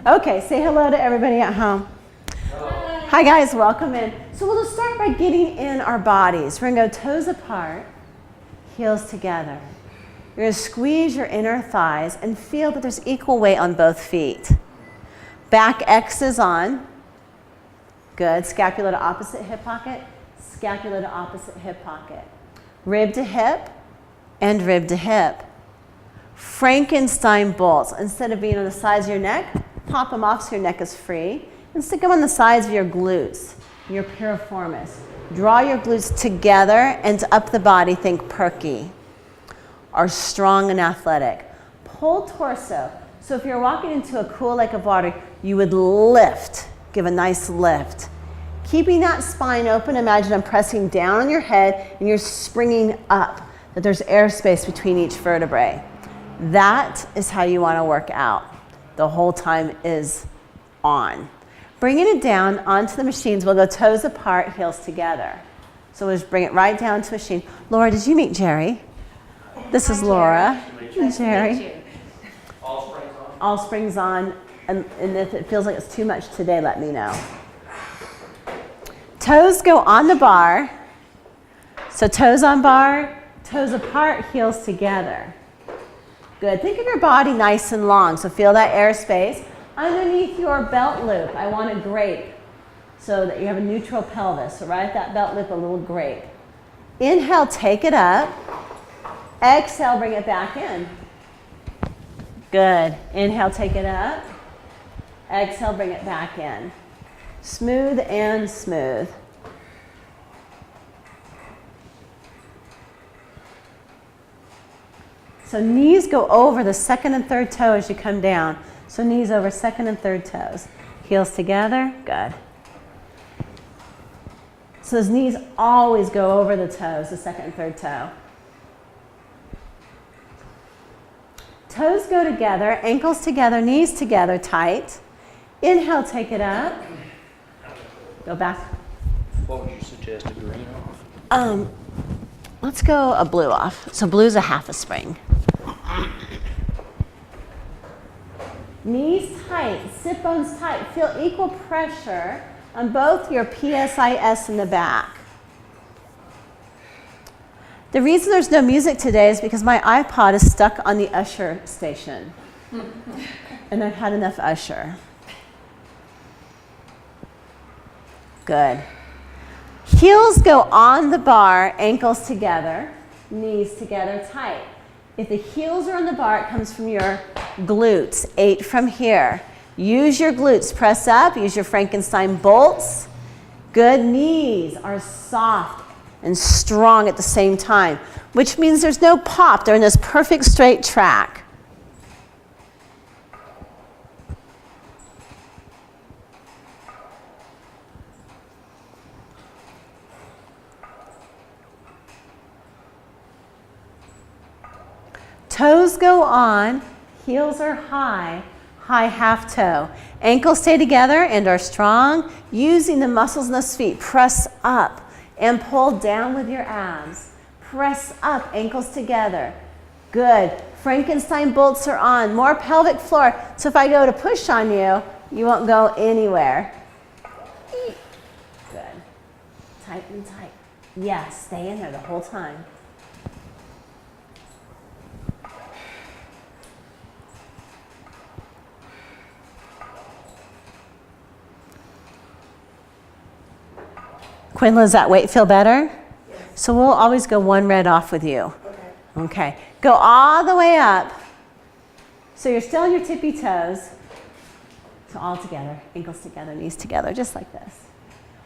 Okay, say hello to everybody at home. Hello. Hi guys, welcome in. So we'll just start by getting in our bodies. We're going to go toes apart, heels together. You're going to squeeze your inner thighs and feel that there's equal weight on both feet. Back X is on. Good. Scapula to opposite hip pocket, scapula to opposite hip pocket. Rib to hip and rib to hip. Frankenstein bolts. Instead of being on the sides of your neck, pop them off so your neck is free and stick them on the sides of your glutes, your piriformis. Draw your glutes together and up the body, think perky. Are strong and athletic. Pull torso. So if you're walking into a cool lake of water, you would lift, give a nice lift. Keeping that spine open, imagine I'm pressing down on your head and you're springing up, that there's airspace between each vertebrae. That is how you want to work out. The whole time is on. Bringing it down onto the machines, we'll go toes apart, heels together. So we'll just bring it right down to the machine. Laura, did you meet Jerry? This is Laura. Jerry. All springs on. And if it feels like it's too much today, let me know. Toes go on the bar. So toes on bar, toes apart, heels together. Good. Think of your body nice and long. So feel that airspace. Underneath your belt loop, I want a grape so that you have a neutral pelvis. So right at that belt loop, a little grape. Inhale, take it up. Exhale, bring it back in. Good. Inhale, take it up. Exhale, bring it back in. Smooth and smooth. So knees go over the second and third toe as you come down. So knees over second and third toes. Heels together, good. So those knees always go over the toes, the second and third toe. Toes go together, ankles together, knees together, tight. Inhale, take it up. Go back. What would you suggest, a green off? Let's go a blue off. So blue's a half a spring. Knees tight, sit bones tight. Feel equal pressure on both your PSIS in the back. The reason there's no music today is because my iPod is stuck on the Usher station. And I've had enough Usher. Good. Heels go on the bar, ankles together, knees together, tight. If the heels are on the bar, it comes from your glutes, 8 from here. Use your glutes, press up, use your Frankenstein bolts. Good. Knees are soft and strong at the same time, which means there's no pop. They're in this perfect straight track. Toes go on, heels are high, high half toe. Ankles stay together and are strong. Using the muscles in those feet, press up and pull down with your abs. Press up, ankles together. Good. Frankenstein bolts are on. More pelvic floor. So if I go to push on you, you won't go anywhere. Good. Tight and tight. Yes, stay in there the whole time. Quinla, does that weight feel better? Yes. So we'll always go one red off with you. Okay. Go all the way up. So you're still on your tippy toes. So all together, ankles together, knees together, just like this.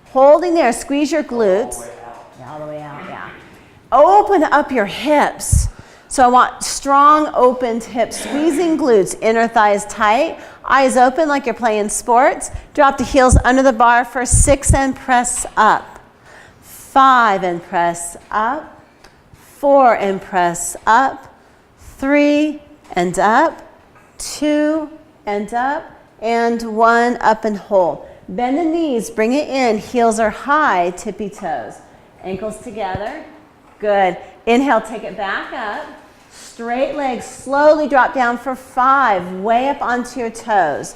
Holding there, squeeze your glutes. All the way out. Yeah, all the way out, yeah. Open up your hips. So I want strong, opened hips, squeezing glutes, inner thighs tight, eyes open like you're playing sports. Drop the heels under the bar for 6 and press up. 5 and press up. 4 and press up. 3 and up. 2 and up. And 1 up and hold. Bend the knees, bring it in. Heels are high, tippy toes. Ankles together. Good. Inhale, take it back up. Straight legs, slowly drop down for 5, way up onto your toes.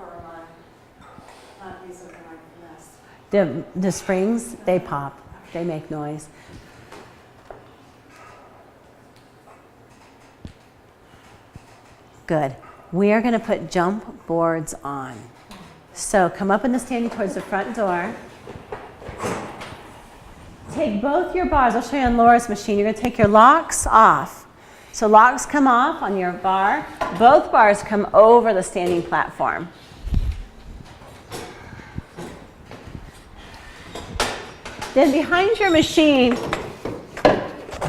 or these are my nest? The springs, they pop. They make noise. Good. We are going to put jump boards on. So come up in the standing towards the front door. Take both your bars. I'll show you on Laura's machine. You're going to take your locks off. So locks come off on your bar. Both bars come over the standing platform. Then behind your machine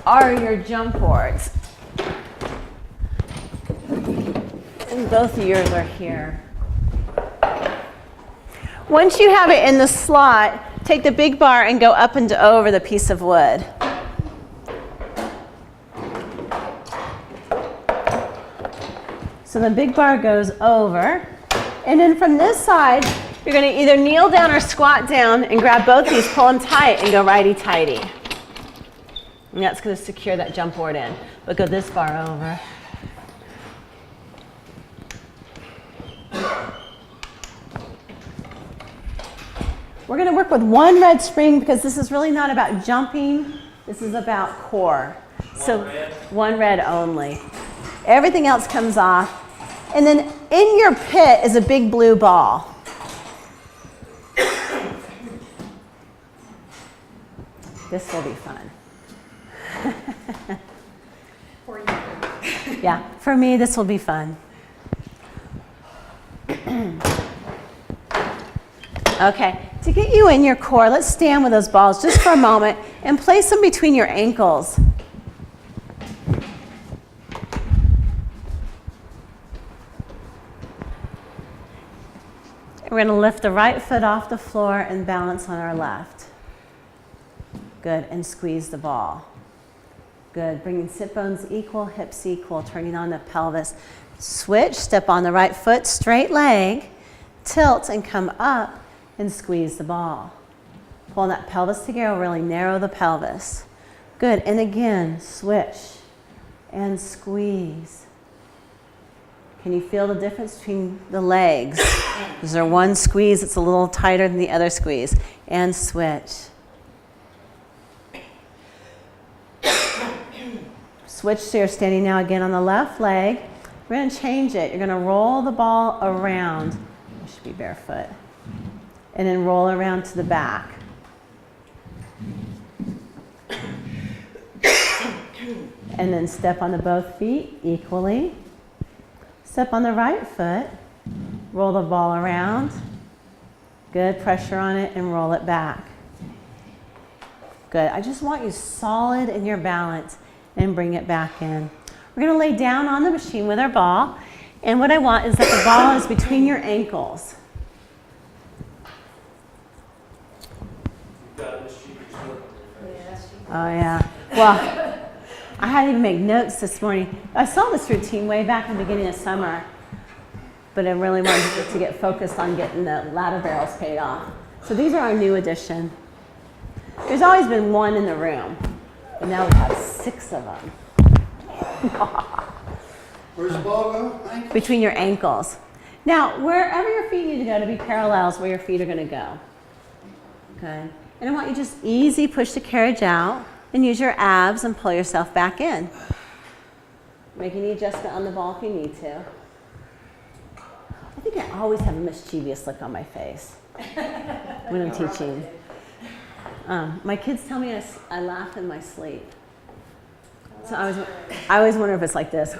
are your jump boards. And both of yours are here. Once you have it in the slot, take the big bar and go up and over the piece of wood. So the big bar goes over. And then from this side, you're going to either kneel down or squat down and grab both these, pull them tight, and go righty-tighty. And that's going to secure that jump board in. But go this bar over. We're going to work with one red spring because this is really not about jumping. This is about core. So one red only. Everything else comes off. And then in your pit is a big blue ball. This will be fun. For you. Yeah, for me, this will be fun. Okay, to get you in your core, let's stand with those balls just for a moment and place them between your ankles. We're going to lift the right foot off the floor and balance on our left. Good, and squeeze the ball. Good, bringing sit bones equal, hips equal, turning on the pelvis. Switch, step on the right foot, straight leg, tilt and come up and squeeze the ball. Pulling that pelvis together, really narrow the pelvis. Good, and again, switch and squeeze. Can you feel the difference between the legs? Is there one squeeze that's a little tighter than the other squeeze? And switch. Switch, so you're standing now again on the left leg. We're going to change it. You're going to roll the ball around. You should be barefoot. And then roll around to the back. And then step on the both feet equally. Step on the right foot. Roll the ball around. Good, pressure on it and roll it back. Good. I just want you solid in your balance and bring it back in. We're going to lay down on the machine with our ball. And what I want is that the ball is between your ankles. Oh, yeah. Well, I had to even make notes this morning. I saw this routine way back in the beginning of summer, but I really wanted to get focused on getting the ladder barrels paid off. So these are our new addition. There's always been one in the room, but now we have 6 of them. Where's the ball go? Between your ankles. Now, wherever your feet need to go to be parallels where your feet are going to go. Good. And I want you to just easy push the carriage out and use your abs and pull yourself back in. Make any adjustment on the ball if you need to. I think I always have a mischievous look on my face when I'm teaching. My kids tell me I laugh in my sleep. So I always wonder if it's like this.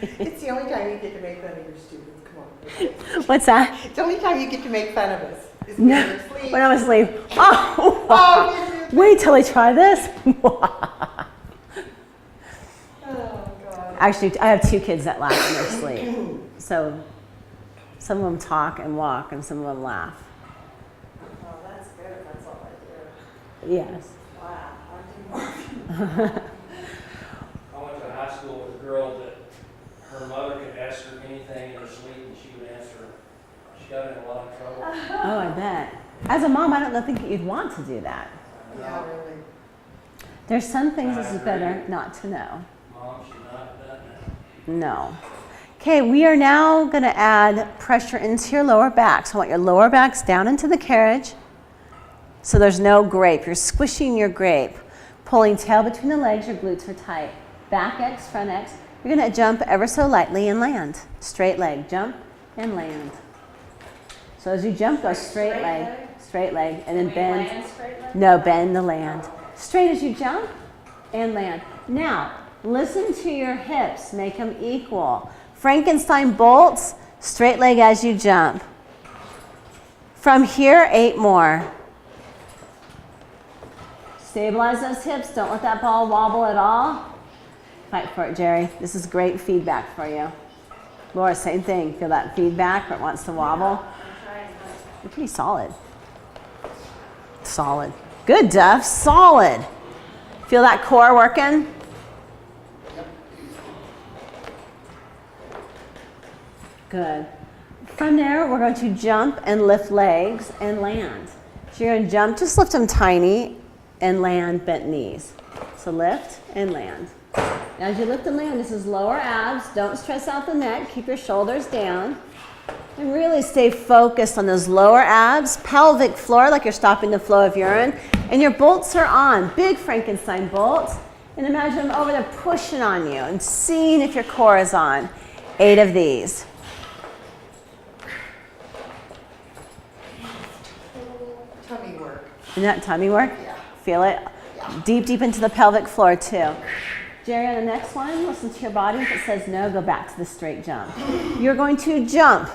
It's the only time you get to make fun of your students. Come on. What's that? It's the only time you get to make fun of us. Is No, when you're asleep. when I'm asleep. Oh, Oh, wait till I try this. oh, God. Actually, I have 2 kids that laugh in their sleep. So some of them talk and walk, and some of them laugh. Oh, that's good if that's all I do. Yes. Wow. I went to high school with a girl that her mother could ask her anything in her sleep and she would answer. She got in a lot of trouble. Oh, I bet. As a mom, I don't think you'd want to do that. Yeah, really. There's some things this is I better agree. not to know. Mom should not have done that. No. Okay, we are now going to add pressure into your lower back. So I want your lower backs down into the carriage. So there's no grape. You're squishing your grape. Pulling tail between the legs, your glutes are tight. Back X, front X. You're going to jump ever so lightly and land. Straight leg, jump and land. So as you jump, go straight leg, and then bend. No, bend the land. Straight as you jump and land. Now, listen to your hips. Make them equal. Frankenstein bolts, straight leg as you jump. From here, 8 more. Stabilize those hips. Don't let that ball wobble at all. Fight for it, Jerry. This is great feedback for you. Laura, same thing. Feel that feedback where it wants to wobble? You're pretty solid. Solid. Good, Duff. Solid. Feel that core working? Good. From there, we're going to jump and lift legs and land. So you're going to jump, just lift them tiny, and land bent knees. So lift and land. Now as you lift and land, this is lower abs. Don't stress out the neck. Keep your shoulders down. And really stay focused on those lower abs, pelvic floor, like you're stopping the flow of urine. And your bolts are on, big Frankenstein bolts. And imagine them over there pushing on you and seeing if your core is on. 8 of these. Tummy work. Isn't that tummy work? Yeah. Feel it? Yeah. Deep into the pelvic floor too. Jerry, on the next one, listen to your body. If it says no, go back to the straight jump. You're going to jump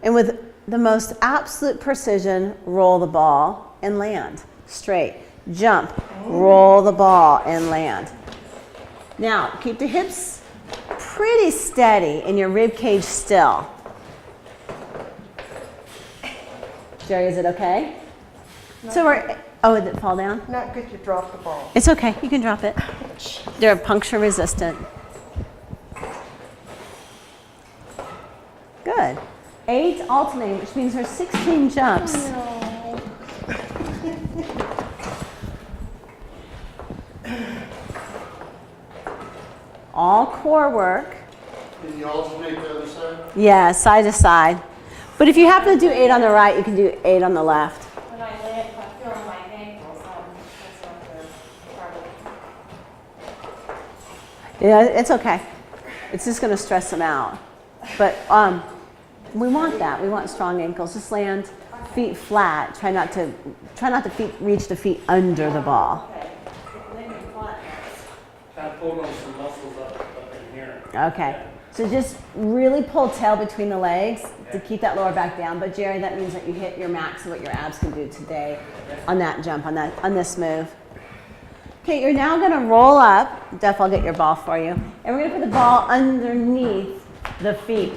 and with the most absolute precision, roll the ball and land. Straight. Jump, roll the ball and land. Now, keep the hips pretty steady and your rib cage still. Jerry, is it okay? So we're, oh, did it fall down? Not good to drop the ball. It's okay, you can drop it. They're puncture resistant. Good. 8 alternating, which means there's 16 jumps. All core work. Can you alternate the other side? Yeah, side to side. But if you happen to do 8 on the right, you can do 8 on the left. When I land, if I feel on my ankles, that's not the problem. Yeah, it's okay. It's just going to stress them out. But we want that. We want strong ankles. Just land feet flat. Try not to reach the feet under the ball. Okay. Then you're flat. Kind of pulled on some muscles up in here. Okay. So just really pull tail between the legs to keep that lower back down. But Jerry, that means that you hit your max of what your abs can do today on that jump, on this move. Okay, you're now going to roll up. Duff, I'll get your ball for you. And we're going to put the ball underneath the feet.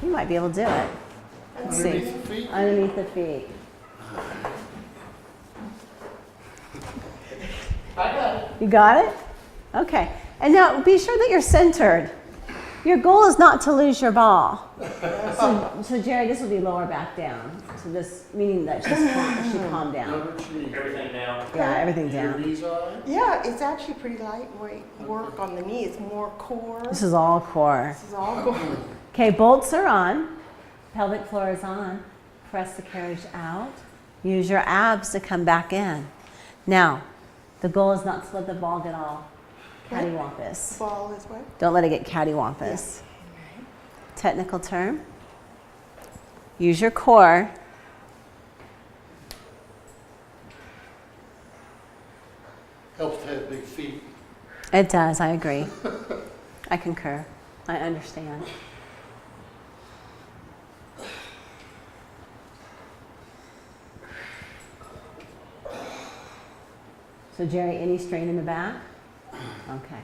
You might be able to do it. Let's see. Underneath the feet? Underneath the feet. I got it. You got it? Okay. And now be sure that you're centered. Your goal is not to lose your ball. So Jerry, this will be lower back down. So this, meaning that she calm down. Number 3. Everything down. Yeah, everything Your down. knees all right? Yeah, it's actually pretty lightweight work on the knee. It's more core. This is all core. This is all core. Okay, bolts are on. Pelvic floor is on. Press the carriage out. Use your abs to come back in. Now, the goal is not to let the ball get all cattywampus. Ball is what? Don't let it get cattywampus. Technical term. Use your core. Helps to have big feet. It does, I agree. I concur. I understand. So Jerry, any strain in the back? Okay.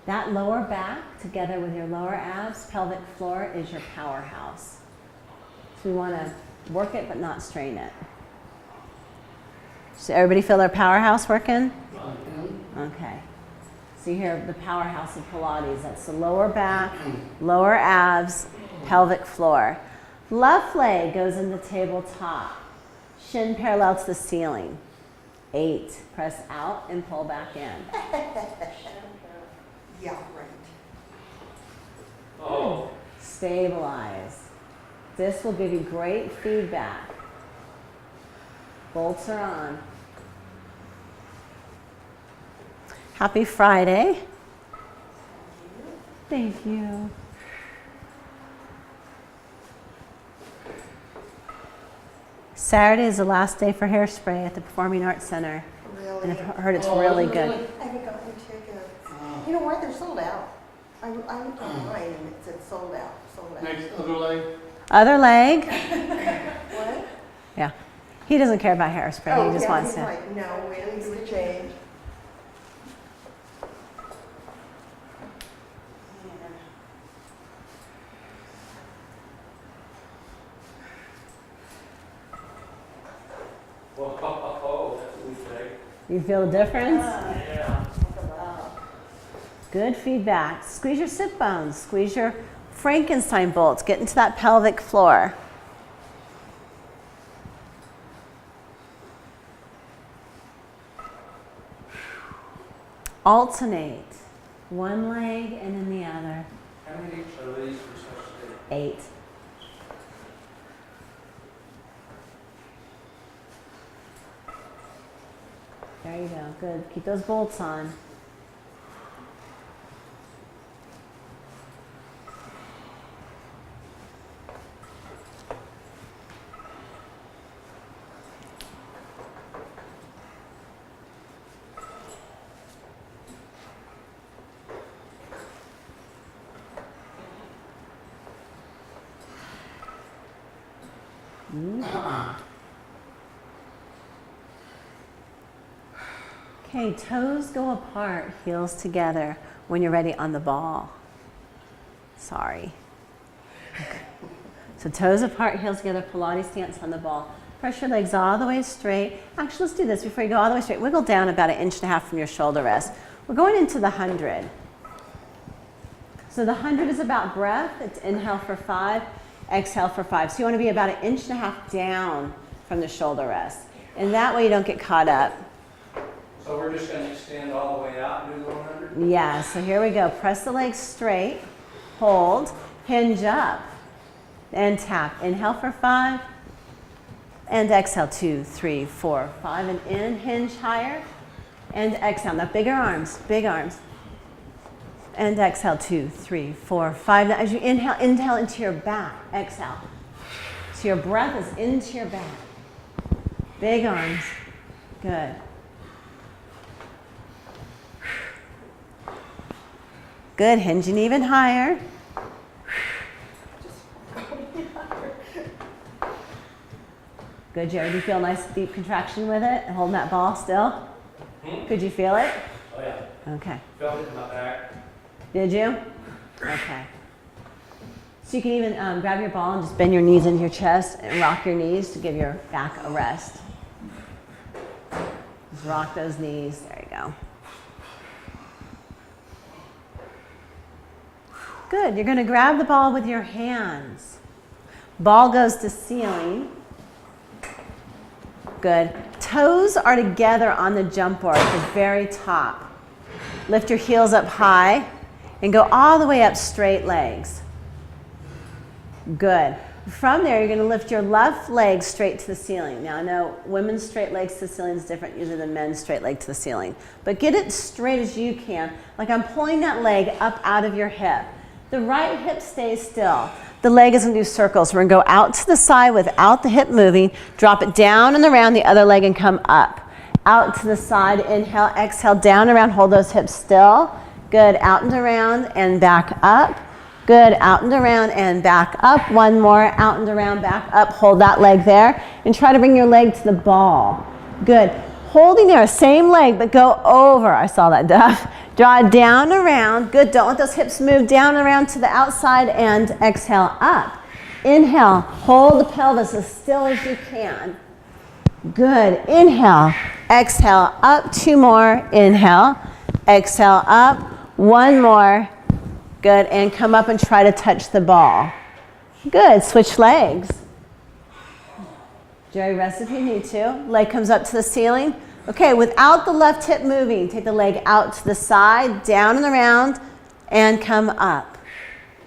That lower back, together with your lower abs, pelvic floor, is your powerhouse. So we want to work it but not strain it. So everybody feel their powerhouse working? Okay. So you hear the powerhouse of Pilates. That's the lower back, lower abs, pelvic floor. Left leg goes in the tabletop. Shin parallel to the ceiling. 8. Press out and pull back in. Yeah, right. Oh, Stabilize. This will give you great feedback. Bolts are on. Happy Friday. Thank you. Saturday is the last day for Hairspray at the Performing Arts Center. Really? And I've heard it's Oh, really is it good. really? I haven't gotten tickets. You know what? They're sold out. I looked online and it said sold out, sold out. Next, other leg. Other leg. What? Yeah. He doesn't care about Hairspray. He just yeah, wants he's to. like, no, we don't do a change. whoa, that's a weak leg. You feel the difference? Yeah. Good feedback. Squeeze your sit bones. Squeeze your Frankenstein bolts. Get into that pelvic floor. Alternate. One leg and then the other. How many are these for such a 8. There you go. Good. Keep those bolts on. Okay, toes go apart, heels together when you're ready on the ball. Sorry. Okay. So toes apart, heels together, Pilates stance on the ball. Press your legs all the way straight. Actually, let's do this before you go all the way straight. Wiggle down about 1.5 inches from your shoulder rest. We're going into the 100. So the 100 is about breath. It's inhale for 5, exhale for 5. So you want to be about 1.5 inches down from the shoulder rest. And that way you don't get caught up. So we're just going to extend all the way out and do the 100? Yeah, so here we go. Press the legs straight, hold, hinge up, and tap. Inhale for 5, and exhale 2, 3, 4, 5, and in, hinge higher, and exhale. Now bigger arms, big arms. And exhale 2, 3, 4, 5. Now as you inhale, inhale into your back, exhale. So your breath is into your back. Big arms, good. Good, hinging even higher. Good, Jerry. Do you feel a nice deep contraction with it? Holding that ball still? Could you feel it? Oh, yeah. Okay. Felt it in my back. Did you? Okay. So you can even grab your ball and just bend your knees into your chest and rock your knees to give your back a rest. Just rock those knees. There you go. Good. You're going to grab the ball with your hands. Ball goes to ceiling. Good. Toes are together on the jump board at the very top. Lift your heels up high and go all the way up straight legs. Good. From there, you're going to lift your left leg straight to the ceiling. Now, I know women's straight legs to the ceiling is different usually than men's straight leg to the ceiling. But get it straight as you can, like I'm pulling that leg up out of your hip. The right hip stays still. The leg is going to do circles. We're going to go out to the side without the hip moving, drop it down and around the other leg and come up. Out to the side, inhale, exhale, down, around, hold those hips still. Good, out and around and back up. Good, out and around and back up. One more, out and around, back up. Hold that leg there and try to bring your leg to the ball. Good. Holding there, same leg, but go over. I saw that, Duff. Draw it down, around. Good, don't let those hips move down, around to the outside and exhale up. Inhale, hold the pelvis as still as you can. Good, inhale, exhale, up. 2 more, inhale, exhale, up. 1 more. Good, and come up and try to touch the ball. Good, switch legs. Jerry, rest if you need to. Leg comes up to the ceiling. Okay, without the left hip moving, take the leg out to the side, down and around, and come up.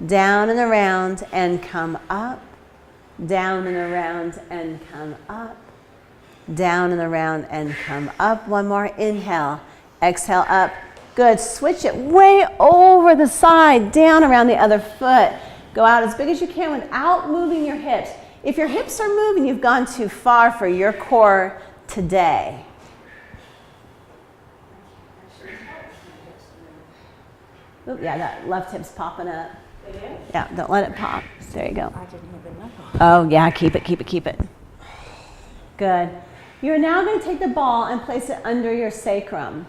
down and around and come up, down and around and come up, down and around and come up. One more, inhale, exhale up. Good, switch it way over the side, down around the other foot. Go out as big as you can without moving your hips. If your hips are moving, you've gone too far for your core today. Oop, yeah, that left hip's popping up. Yeah, don't let it pop. There you go. I didn't even know. Oh, yeah, keep it, keep it, keep it. Good. You're now going to take the ball and place it under your sacrum.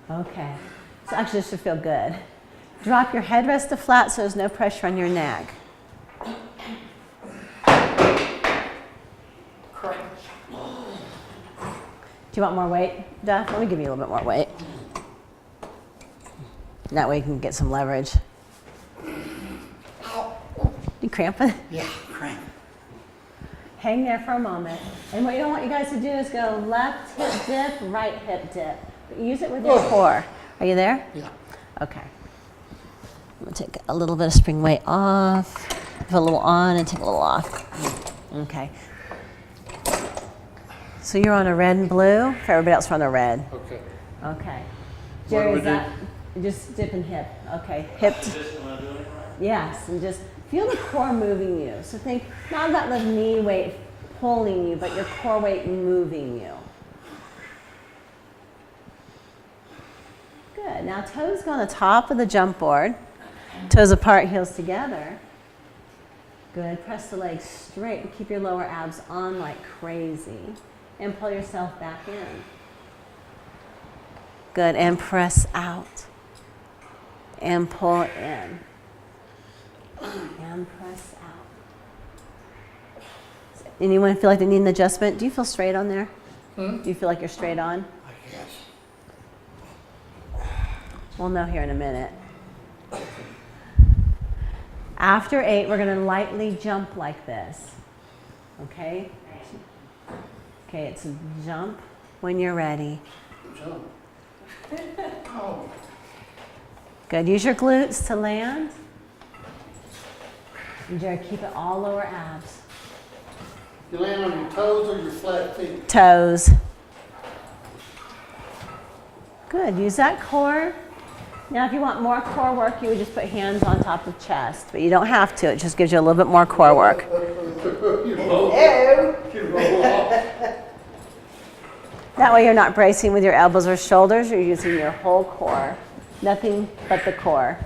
Okay. So actually, this should feel good. Drop your headrest to flat so there's no pressure on your neck. Do you want more weight, Duff? Let me give you a little bit more weight. That way you can get some leverage. You cramping? Yeah, crank. Hang there for a moment. And what you don't want you guys to do is go left hip dip, right hip dip. But use it with your core. Are you there? Yeah. Okay. I'm going to take a little bit of spring weight off, put a little on, and take a little off. Okay. So you're on a red and blue. For everybody else, we're on a red. Okay. Okay. What Jerry, do we is that just dip and hip? Okay. Hip. Yes, and just feel the core moving you. So think not about the knee weight pulling you, but your core weight moving you. Good. Now toes go on the top of the jump board. Toes apart, heels together. Good. Press the legs straight. Keep your lower abs on like crazy. And pull yourself back in. Good. And press out. And pull in. And press out. Anyone feel like they need an adjustment? Do you feel straight on there? Do you feel like you're straight on? I guess. We'll know here in a minute. After 8, we're going to lightly jump like this. Okay? Okay, it's a jump when you're ready. Jump. Oh. Good. Use your glutes to land. And Jared, keep it all lower abs. You land on your toes or your flat feet? Toes. Good. Use that core. Now, if you want more core work, you would just put hands on top of chest, but you don't have to. It just gives you a little bit more core work. That way you're not bracing with your elbows or shoulders. You're using your whole core. Nothing but the core.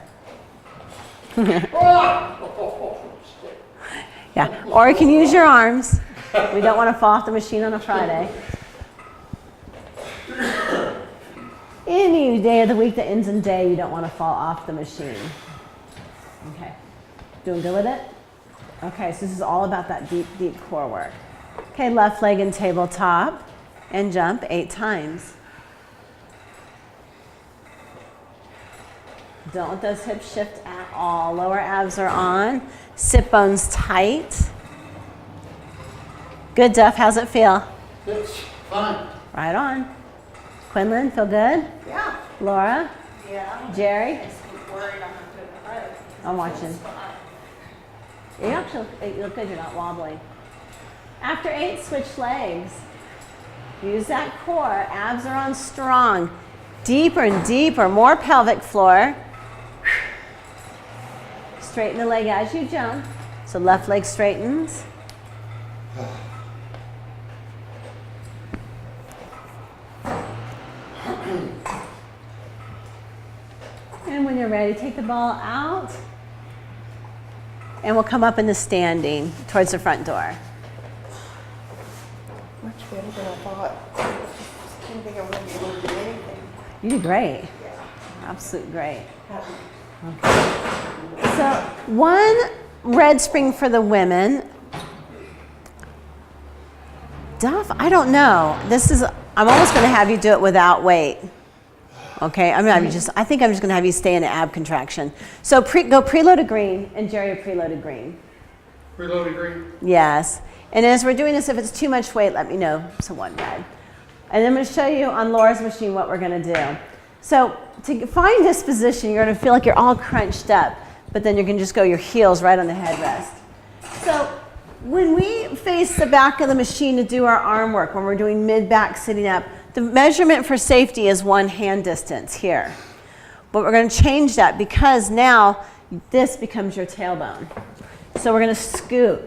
Yeah, or you can use your arms. We don't want to fall off the machine on a Friday. Any day of the week that ends in day, you don't want to fall off the machine. Okay, doing good with it? Okay, so this is all about that deep, deep core work. Okay, left leg in tabletop and jump 8 times. Don't let those hips shift at all. Lower abs are on. Sit bones tight. Good, Duff. How's it feel? It's fine. Right on. Quinlan, feel good? Yeah. Laura? Yeah. Jerry? I just keep worried I'm not doing it right. I'm watching. You actually you look good. You're not wobbly. After 8, switch legs. Use that core. Abs are on strong. Deeper and deeper. More pelvic floor. Straighten the leg as you jump. So left leg straightens. And when you're ready, take the ball out. And we'll come up into standing towards the front door. Much better than I thought. I didn't think I was going to be able to do anything. You did great. Absolutely great. Okay. So one red spring for the women. Duff, I don't know. I'm almost going to have you do it without weight. Okay, I think I'm just going to have you stay in an ab contraction. So go preloaded green, and Jerry, preloaded green. Preloaded green. Yes. And as we're doing this, if it's too much weight, let me know. So one red. And then I'm going to show you on Laura's machine what we're going to do. So to find this position, you're going to feel like you're all crunched up, but then you're going to just go your heels right on the headrest. So when we face the back of the machine to do our arm work, when we're doing mid-back sitting up, the measurement for safety is 1 hand distance here. But we're going to change that because now this becomes your tailbone. So we're going to scoot,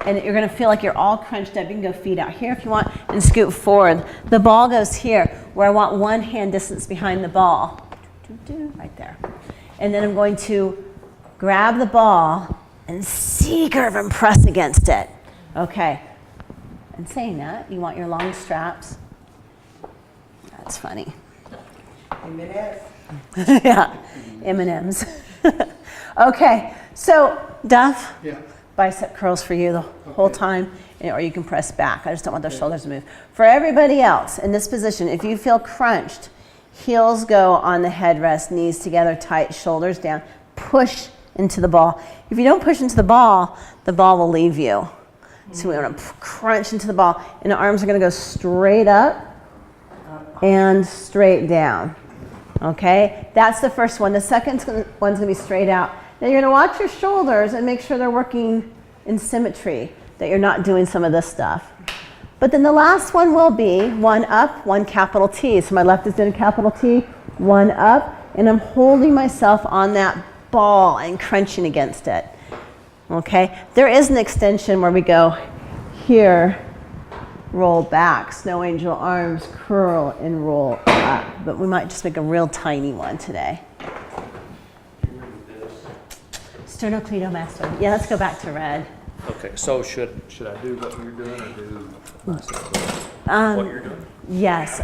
and you're going to feel like you're all crunched up. You can go feet out here if you want and scoot forward. The ball goes here where I want 1 hand distance behind the ball. Right there. And then I'm going to grab the ball and C-curve and press against it. Okay. And saying that, you want your long straps. That's funny. Yeah, M&Ms. Okay, so Duff, Yeah. bicep curls for you the whole time, or you can press back. I just don't want those shoulders to move. For everybody else in this position, if you feel crunched, heels go on the headrest, knees together, tight, shoulders down. Push into the ball. If you don't push into the ball will leave you. So we want to crunch into the ball, and the arms are going to go straight up and straight down. Okay, that's the first one. The second one's going to be straight out. Now you're going to watch your shoulders and make sure they're working in symmetry, that you're not doing some of this stuff. But then the last one will be 1 up, 1 capital T. So my left is doing a capital T, 1 up, and I'm holding myself on that ball and crunching against it. Okay, there is an extension where we go here, roll back, snow angel arms, curl and roll up. But we might just make a real tiny one today. Sternocleidomastoid. Yeah, let's go back to red. Okay, so should I do what you're doing or do what you're doing? Yes.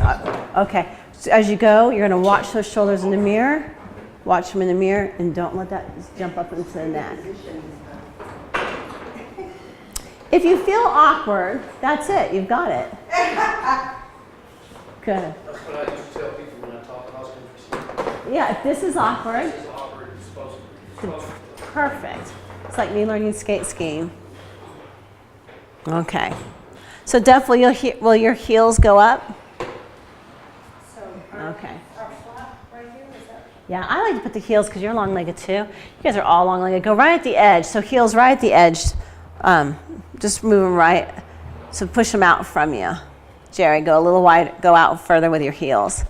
Okay. So as you go, you're going to watch those shoulders in the mirror. Watch them in the mirror, and don't let that jump up into the neck. If you feel awkward, that's it. You've got it. Good. That's what I used to tell people when I talk cross country. Yeah, if this is awkward, This is awkward, it's supposed to. perfect. It's like me learning skate skiing. Okay. So definitely, will your heels go up? Okay. Yeah, I like to put the heels because you're long-legged too. You guys are all long-legged. Go right at the edge. So heels right at the edge. Just move them right. So push them out from you. Jerry, go a little wide. Go out further with your heels.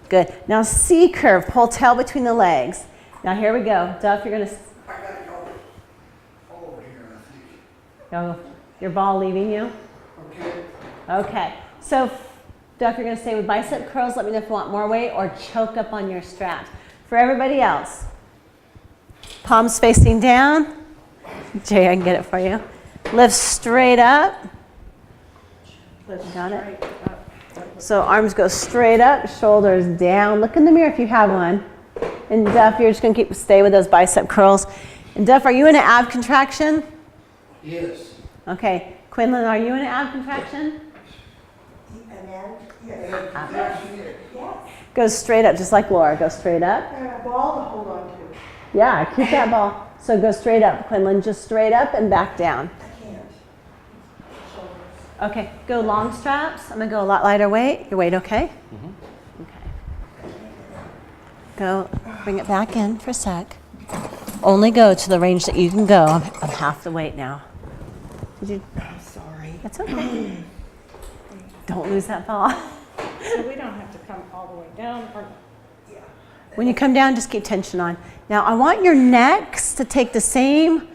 Good. Now C-curve. Pull tail between the legs. Now here we go. Duff, you're going to... I gotta go over here, I think. Go. Your ball leaving you? Okay. Okay. So Duff, you're going to stay with bicep curls. Let me know if you want more weight or choke up on your straps. For everybody else, palms facing down. Jay, I can get it for you. Lift straight up. Got it? So arms go straight up, shoulders down. Look in the mirror if you have one. And Duff, you're just going to stay with those bicep curls. And Duff, are you in an ab contraction? Yes. Okay. Quinlan, are you in an ab contraction? Go straight up, just like Laura. Go straight up. And a ball to hold on to. Yeah, keep that ball. So go straight up, Quinlan. Just straight up and back down. I can't. Shoulders. Okay, go long straps. I'm going to go a lot lighter weight. Your weight okay? Okay. Go, bring it back in for a sec. Only go to the range that you can go. I'm half the weight now. Did you? I'm sorry. That's okay. Don't lose that ball. So we don't have to come all the way down, or When you come down, just keep tension on. Now, I want your necks to take the same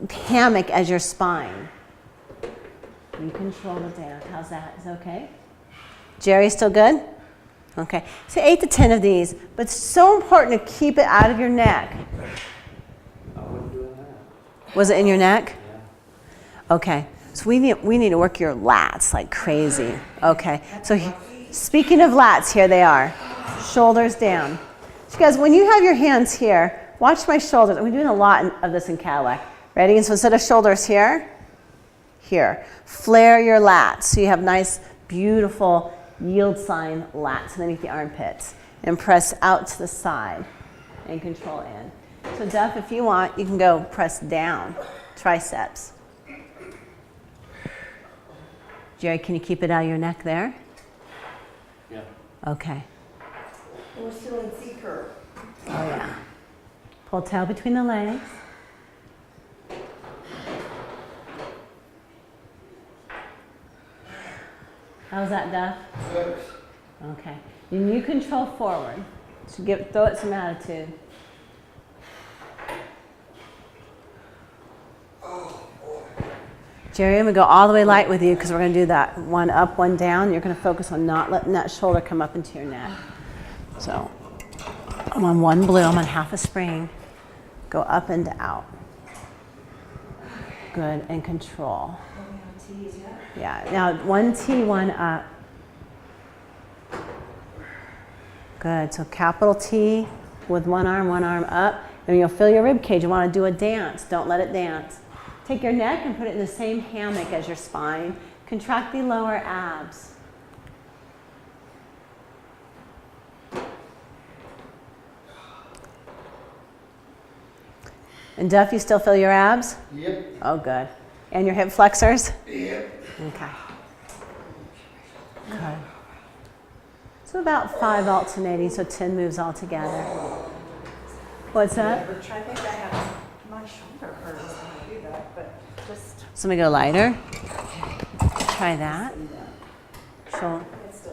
hammock as your spine. You control it down. How's that? Is that okay? Jerry, still good? Okay. So 8 to 10 of these, but it's so important to keep it out of your neck. I wasn't doing that. Was it in your neck? Yeah. Okay. So we need to work your lats like crazy. Okay. So speaking of lats, here they are. Shoulders down. So guys, when you have your hands here, watch my shoulders. We're doing a lot of this in Cadillac. Ready? And so instead of shoulders here, here. Flare your lats so you have nice, beautiful yield sign lats underneath the armpits. And press out to the side and control in. So Duff, if you want, you can go press down, triceps. Jerry, can you keep it out of your neck there? Yeah. Okay. And we're still in C curve. Oh yeah. Pull tail between the legs. How's that, Duff? Good. Okay. And you control forward. So throw it some attitude. Jerry, I'm going to go all the way light with you because we're going to do that one up, one down. You're going to focus on not letting that shoulder come up into your neck. So I'm on one blue. I'm on half a spring. Go up and out. Good. And control. Yeah. Now one T, one up. Good. So capital T with one arm up. And you'll feel your rib cage. You want to do a dance. Don't let it dance. Take your neck and put it in the same hammock as your spine. Contract the lower abs. And Duff, you still feel your abs? Yep. Oh, good. And your hip flexors? Yep. Okay. Good. So about 5 alternating, so 10 moves all together. What's that? I think I have my shoulder hurts when I do that, but just. So let me go lighter. Try that. So,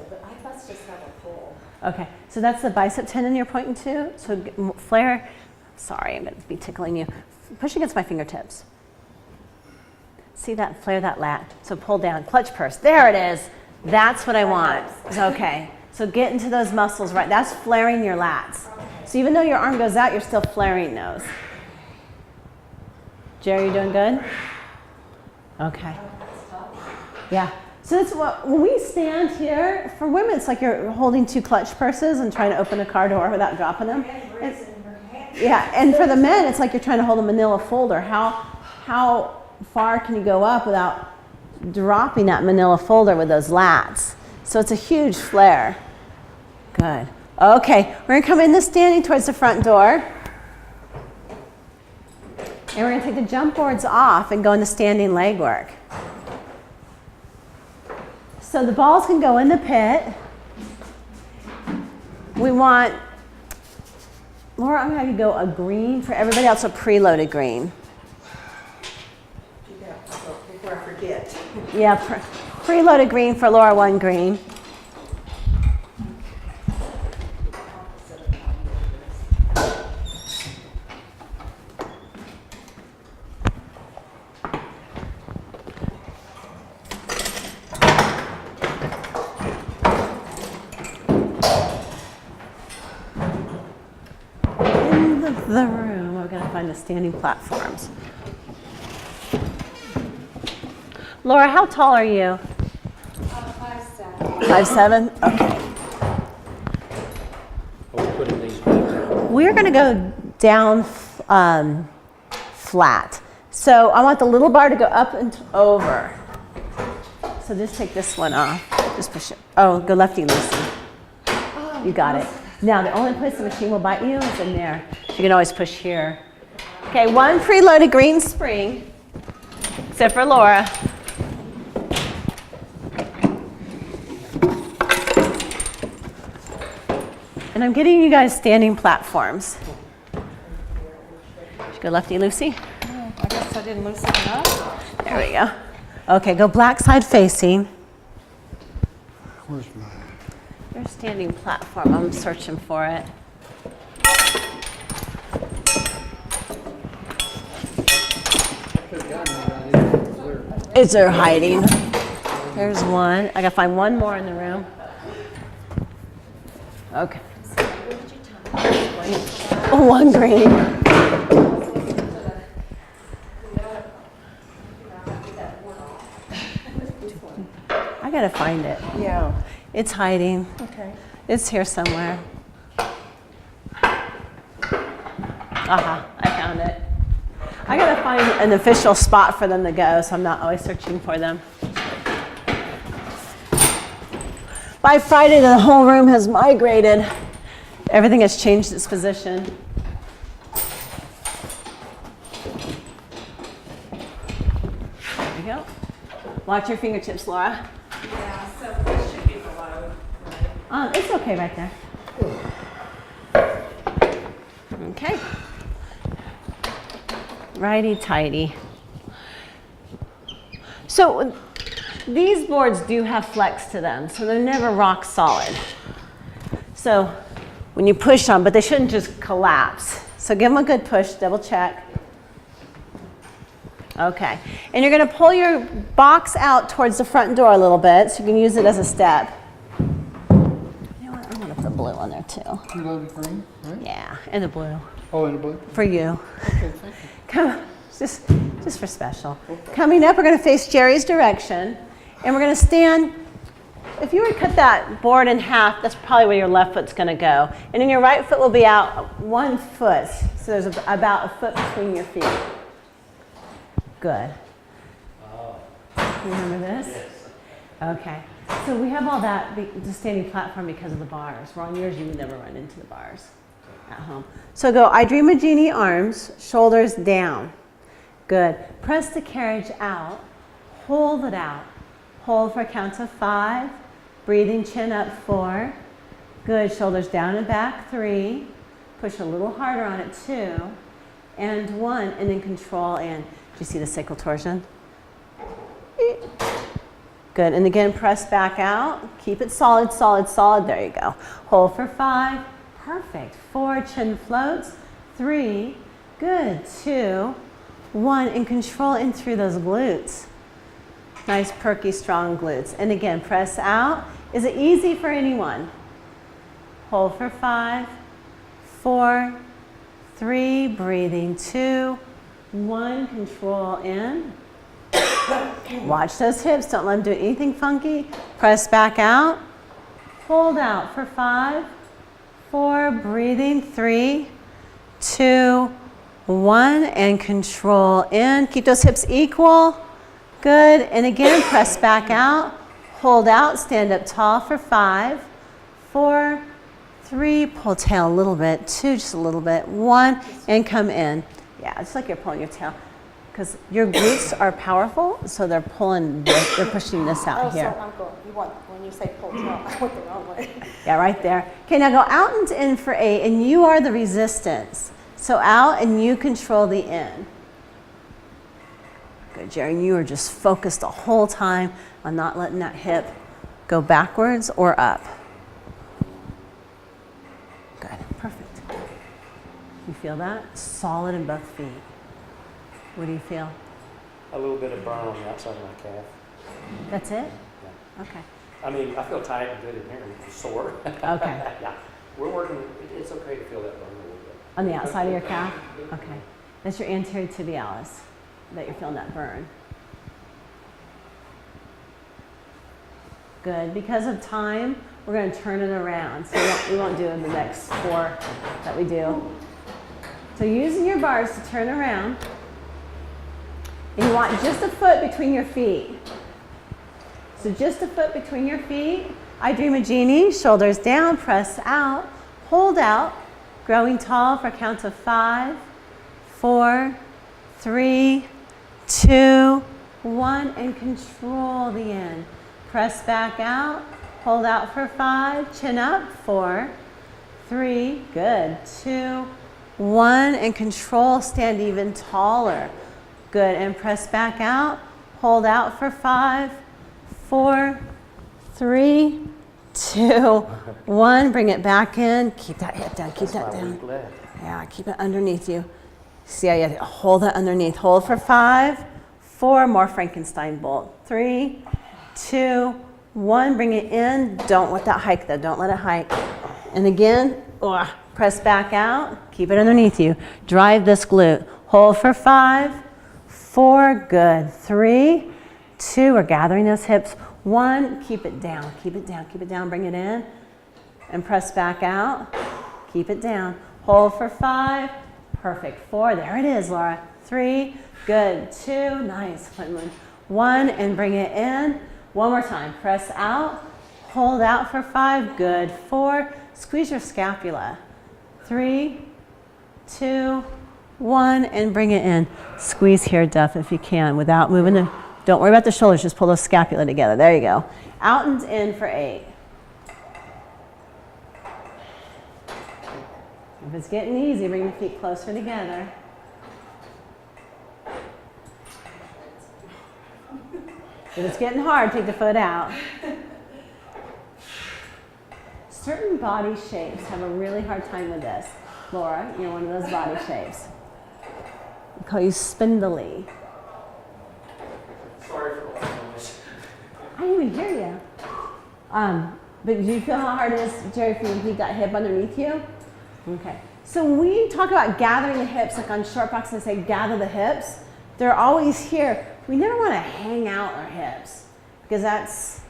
But I must just have a full. okay, so that's the bicep tendon you're pointing to. So flare, sorry, I'm going to be tickling you. Push against my fingertips. See that, flare that lat. So pull down, clutch purse. There it is. That's what I want. Okay, so get into those muscles, right? That's flaring your lats. So even though your arm goes out, you're still flaring those. Jerry, you doing good? Okay. Yeah. So that's what, when we stand here, for women, it's like you're holding 2 clutch purses and trying to open a car door without dropping them. Yeah, and for the men, it's like you're trying to hold a manila folder. How far can you go up without dropping that manila folder with those lats? So it's a huge flare. Good. Okay, we're going to come in the standing towards the front door. And we're going to take the jump boards off and go into standing leg work. So the balls can go in the pit. We want, Laura, I'm going to have you go a green. For everybody else, a preloaded green. Do that before I forget. Yeah, preloaded green for Laura, 1 green. The room, we're going to find the standing platforms. Laura, how tall are you? 5'7". 5'7"? Okay. We're putting these back. We're going to go down flat. So I want the little bar to go up and over. So just take this one off. Just push it. Oh, go lefty loosey. You got it. Now, the only place the machine will bite you is in there. You can always push here. Okay, 1 preloaded green spring, except for Laura. And I'm getting you guys standing platforms. Should go lefty loosey. I guess I didn't loosen it enough. There we go. Okay, go black side facing. Where's mine? Your standing platform, I'm searching for it. Is there hiding? There's one. I gotta find one more in the room. Okay. 1 green. I gotta find it. Yeah. It's hiding. Okay. It's here somewhere. Aha, I found it. I gotta find an official spot for them to go, so I'm not always searching for them. By Friday, the whole room has migrated. Everything has changed its position. There we go. Watch your fingertips, Laura. Yeah, so this should be below, right? It's okay right there. Okay. Righty tighty. So these boards do have flex to them, so they're never rock solid. So when you push them, but they shouldn't just collapse. So give them a good push, double check. Okay, and you're going to pull your box out towards the front door a little bit so you can use it as a step. You know what, I'm going to put the blue on there too. You love the green, right? Yeah, and the blue. Oh, and the blue? For you. Okay, thank you. Come, just for special. Coming up, we're going to face Jerry's direction, and we're going to stand. If you were to cut that board in half, that's probably where your left foot's going to go. And then your right foot will be out 1 foot. So there's about a foot between your feet. Good. You remember this? Yes. Okay. So we have all that, the standing platform because of the bars. Where on yours, you would never run into the bars at home. So go, I Dream a Genie arms, shoulders down. Good. Press the carriage out. Hold it out. Hold for a count of 5. Breathing, chin up, 4. Good. Shoulders down and back, 3. Push a little harder on it, 2. And 1. And then control in. Do you see the sacral torsion? Good. And again, press back out. Keep it solid, solid, solid. There you go. Hold for 5. Perfect. 4. Chin floats. 3. Good. 2. 1. And control in through those glutes. Nice, perky, strong glutes. And again, press out. Is it easy for anyone? Hold for 5, 4, 3, breathing, 2, 1, control in. Watch those hips, don't let them do anything funky. Press back out. Hold out for 5, 4, breathing, 3, 2, 1, and control in. Keep those hips equal. Good, and again, press back out, hold out, stand up tall for 5, 4, 3, pull tail a little bit, 2, just a little bit, 1, and come in. Yeah, it's like you're pulling your tail, because your glutes are powerful, so they're pulling, they're pushing this out here. So I'm going, when you say pull tail, I went the wrong way. Yeah, right there. Okay, now go out and in for 8, and you are the resistance. So out, and you control the in. Good, Jerry. You are just focused the whole time on not letting that hip go backwards or up. Good, perfect. You feel that? Solid in both feet. What do you feel? A little bit of burn on the outside of my calf. That's it? Yeah. Okay. I mean, I feel tight and good in here, and sore. Okay. Yeah, we're working. It's okay to feel that burn a little bit. On the outside of your calf? Okay. That's your anterior tibialis that you're feeling that burn. Good. Because of time, we're going to turn it around. So we won't do the next 4 that we do. So using your bars to turn around. And you want just a foot between your feet. So just a foot between your feet. I Dream a Genie, shoulders down, press out, hold out, growing tall for a count of 5, 4, 3, 2, 1, and control the end. Press back out, hold out for 5, chin up, 4, 3, good, 2, 1, and control, stand even taller. Good, and press back out, hold out for 5, 4, 3, 2, 1, bring it back in, keep that hip down, keep that down. Yeah, keep it underneath you. See how you hold that underneath. Hold for 5, 4, more Frankenstein bolt. 3, 2, 1, bring it in. Don't let that hike though, don't let it hike. And again, press back out, keep it underneath you. Drive this glute. Hold for 5, 4, good. 3, 2, we're gathering those hips. 1, keep it down, keep it down, keep it down, bring it in. And press back out, keep it down. Hold for 5, perfect. 4, there it is, Laura. 3, good. 2, nice. 1, and bring it in. One more time, press out, hold out for 5, good. 4, squeeze your scapula. 3, 2, 1, and bring it in. Squeeze here, Duff, if you can, without moving the, don't worry about the shoulders, just pull those scapula together. There you go. Out and in for 8. If it's getting easy, bring the feet closer together. If it's getting hard, take the foot out. Certain body shapes have a really hard time with this. Laura, you're one of those body shapes. We call you spindly. Sorry for all the noise. I didn't even hear you. But do you feel how hard it is, Jerry, for you to keep that hip underneath you? Okay. So when we talk about gathering the hips, like on short box, and say gather the hips, they're always here. We never want to hang out our hips because that's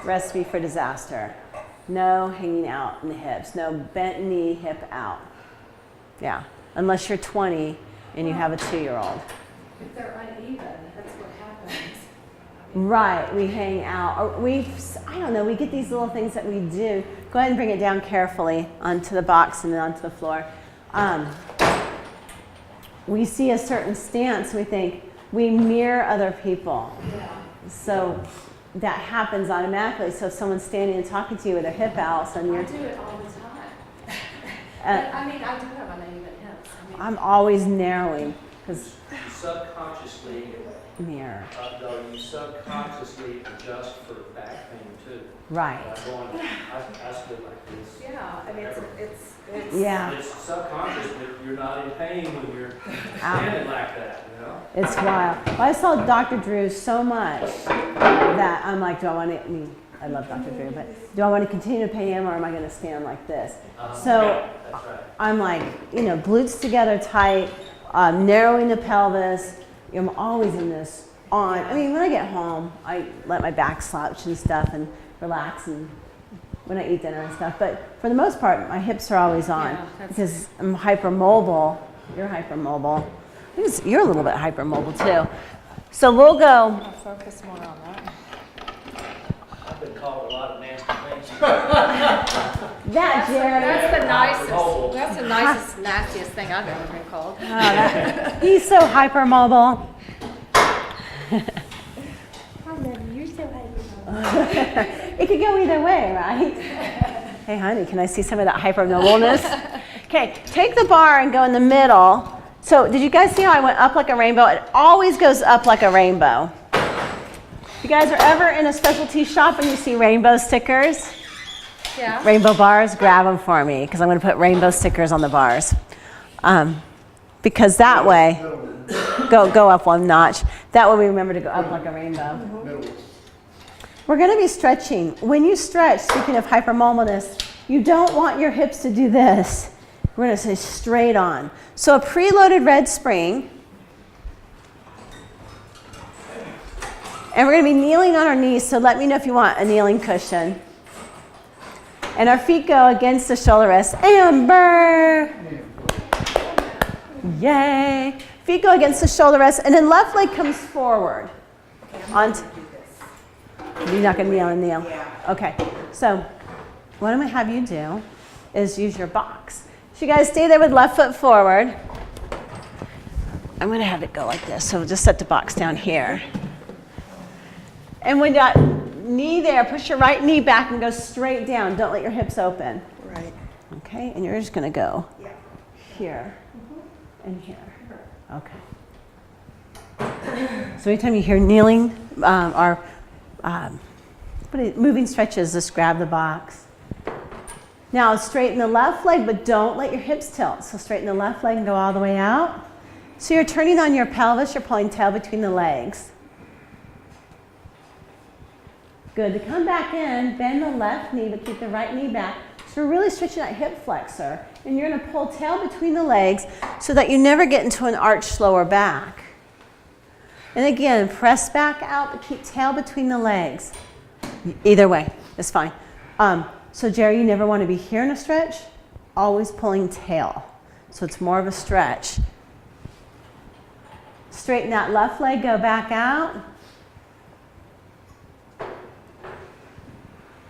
recipe for disaster. No hanging out in the hips. No bent knee, hip out. Yeah, unless you're 20 and you have a 2-year-old. If they're uneven, that's what happens. Right, we hang out. Or I don't know, we get these little things that we do. Go ahead and bring it down carefully onto the box and then onto the floor. We see a certain stance, we think we mirror other people. Yeah. So that happens automatically. So if someone's standing and talking to you with their hip out, so I you're, do it all the time. uh, I mean, I do have uneven hips. I mean, I'm always narrowing because You subconsciously, mirror. though, you subconsciously adjust for back pain too. Right. I stood like this. yeah, I mean, it's Yeah, It's subconscious, but you're not in pain when you're standing like that, you know? it's wild. Well, I saw Dr. Drew so much that I'm like, do I want to, I mean, I love Dr. Drew, but do I want to continue to pay him or am I going to stand like this? So Yeah, that's right. I'm like, glutes together tight, narrowing the pelvis. I'm always in this on. I mean, when I get home, I let my back slouch and stuff and relax and when I eat dinner and stuff. But for the most part, my hips are always on Yeah, because I'm hypermobile. You're hypermobile. You're a little bit hypermobile too. So we'll go. I'll focus more on that. I've been called a lot of nasty things. That, Jerry. That's the nicest, nastiest thing I've ever been called. He's so hypermobile. It could go either way, right? Hey, honey, can I see some of that hypernobleness? Okay, take the bar and go in the middle. So did you guys see how I went up like a rainbow? It always goes up like a rainbow. If you guys are ever in a specialty shop and you see rainbow stickers, Yeah. rainbow bars, grab them for me because I'm going to put rainbow stickers on the bars. Because that way, go up one notch. That way we remember to go up like a rainbow. We're going to be stretching. When you stretch, speaking of hypermobileness, you don't want your hips to do this. We're going to say straight on. So a preloaded red spring. And we're going to be kneeling on our knees, so let me know if you want a kneeling cushion. And our feet go against the shoulder rest. Amber! Yay! Feet go against the shoulder rest, and then left leg comes forward. You're not going to kneel and kneel? Yeah. Okay. So what I'm going to have you do is use your box. So you guys stay there with left foot forward. I'm going to have it go like this. So we'll just set the box down here. And when that knee there, push your right knee back and go straight down. Don't let your hips open. Right. Okay? And you're just going to go Yeah. here and here. Okay. So anytime you hear kneeling or moving stretches, just grab the box. Now straighten the left leg, but don't let your hips tilt. So straighten the left leg and go all the way out. So you're turning on your pelvis, you're pulling tail between the legs. Good. To come back in, bend the left knee, but keep the right knee back. So we're really stretching that hip flexor. And you're going to pull tail between the legs so that you never get into an arched lower back. And again, press back out, but keep tail between the legs. Either way, it's fine. So Jerry, you never want to be here in a stretch, always pulling tail. So it's more of a stretch. Straighten that left leg, go back out.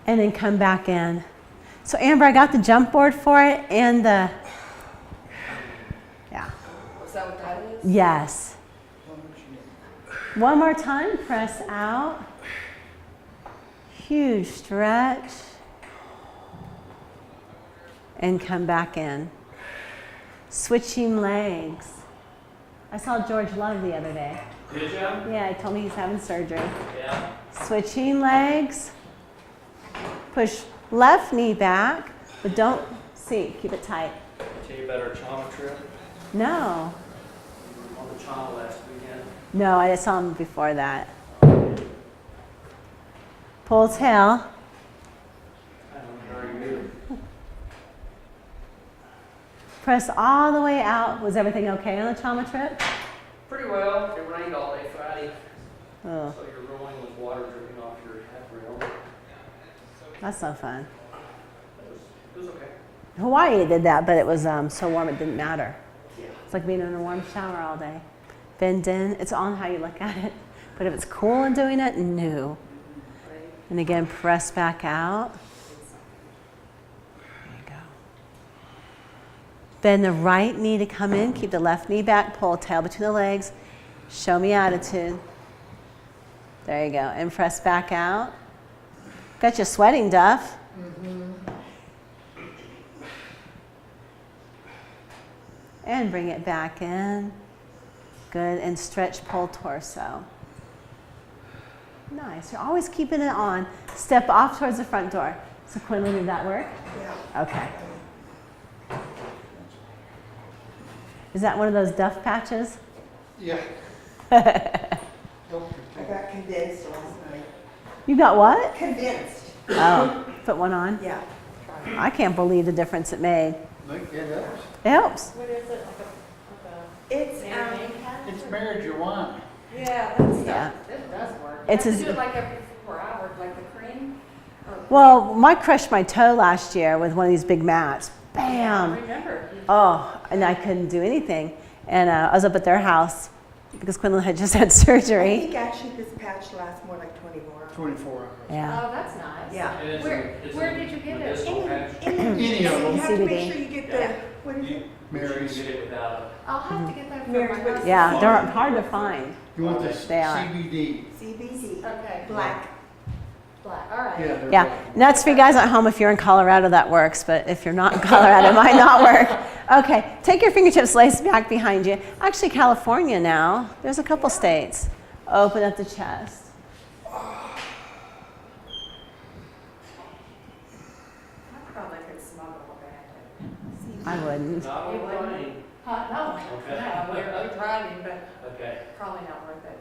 And then come back in. So Amber, I got the jump board for it and the, yeah. Is that what that is? Yes. One more time, press out. Huge stretch. And come back in. Switching legs. I saw George Love the other day. Did you? Yeah, he told me he's having surgery. Yeah. Switching legs. Push left knee back, but don't sink. Keep it tight. Tell you about our trauma trip No. on the trauma last weekend. No, I saw him before that. Pull tail. I don't know, very good. Press all the way out. Was everything okay on the trauma trip? Pretty well. It rained all day Friday, Oh, so you're rolling with water dripping off your head rail. that's no fun. It was okay. Hawaii did that, but it was so warm it didn't matter. Yeah. It's like being in a warm shower all day. Bend in. It's on how you look at it. But if it's cool and doing it, no. And again, press back out. There you go. Bend the right knee to come in. Keep the left knee back. Pull tail between the legs. Show me attitude. There you go. And press back out. Got you sweating, Duff. And bring it back in. Good. And stretch, pull torso. Nice. You're always keeping it on. Step off towards the front door. So Quinlan, did that work? Yeah. Okay. Is that one of those Duff patches? Yeah. I got condensed last night. You got what? Condensed. Oh, put one on. Yeah. I can't believe the difference it made. Look, it helps. It helps. What is it, It's, like It's marijuana. Yeah, that's Yeah. it does work. It's You as- have to do it like every 4 hours, like the cream? Or- Well, Mike crushed my toe last year with one of these big mats. I Bam. remember. Oh, and I couldn't do anything. And I was up at their house because Quinlan had just had I surgery. think actually this patch lasts more like 24 hours. 24 hours. Yeah. Oh, that's nice. Yeah. And it's Where a did you get it? medicinal patch. Any of You them. have to make CBD. sure you get the, what is it? You Mary's. can get it without I'll have to get that for Mary's my with- husband. Yeah, they're hard to find. You want this They are. CBD? CBD. Okay. Black. Black, all right. Yeah. they're Yeah, black. and that's for you guys at home. If you're in Colorado, that works. But if you're not in Colorado, it might not work. Okay, take your fingertips, lace back behind you. Actually, California now. There's a couple states. Open up the chest. I probably could smuggle a bag. I wouldn't. Not You on wouldn't? plane. No, Okay. no, we're driving, but Okay. probably not worth it.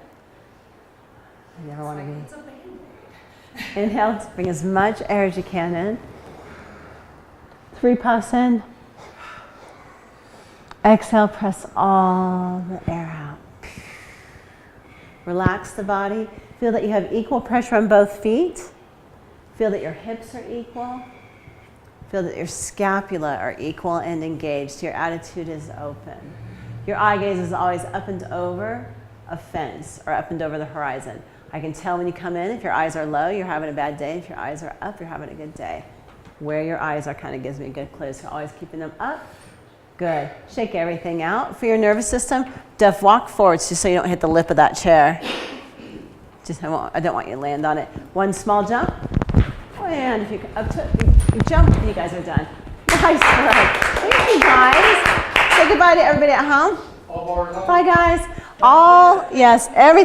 I never want to be. It's a Band-Aid. Inhale, bring as much air as you can in. 3 puffs in. Exhale, press all the air out. Relax the body. Feel that you have equal pressure on both feet. Feel that your hips are equal. Feel that your scapula are equal and engaged. Your attitude is open. Your eye gaze is always up and over a fence or up and over the horizon. I can tell when you come in, if your eyes are low, you're having a bad day. If your eyes are up, you're having a good day. Where your eyes are kind of gives me a good clue. So always keeping them up. Good. Shake everything out. For your nervous system, Duff, walk forwards just so you don't hit the lip of that chair. Just I don't want you to land on it. One small jump. And if you up to you jump, and you guys are done. Nice work. Thank you guys. Say goodbye to everybody at home. All bars off. Bye guys. All, yes, everything.